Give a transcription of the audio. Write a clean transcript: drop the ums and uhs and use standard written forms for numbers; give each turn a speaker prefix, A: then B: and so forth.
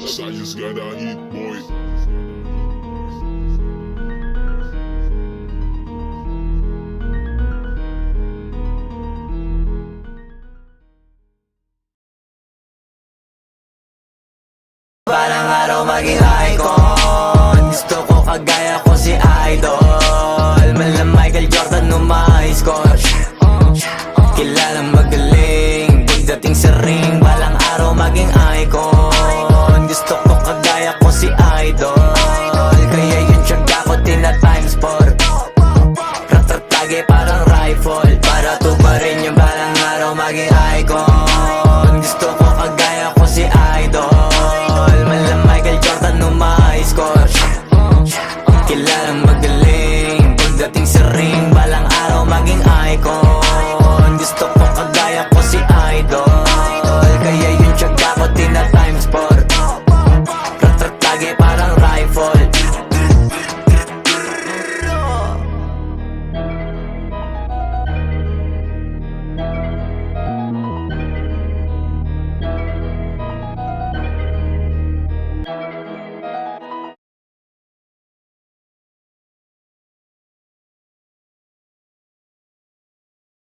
A: I just gotta hit, boy.
B: Balang araw maging icon. Gusto ko kagaya ko si Idol. Mala Michael Jordan no high score. Kilalang magaling pagdating sa ring. Balang araw maging icon. Gusto ko kagaya ko si Idol. Kaya yun tiyaga ko tina-times 4. Ratratage parang rifle. Para tubarin yung balang araw maging icon. Gusto ko kagaya ko si Idol. Mala Michael Jordan no high score. Kilalang magaling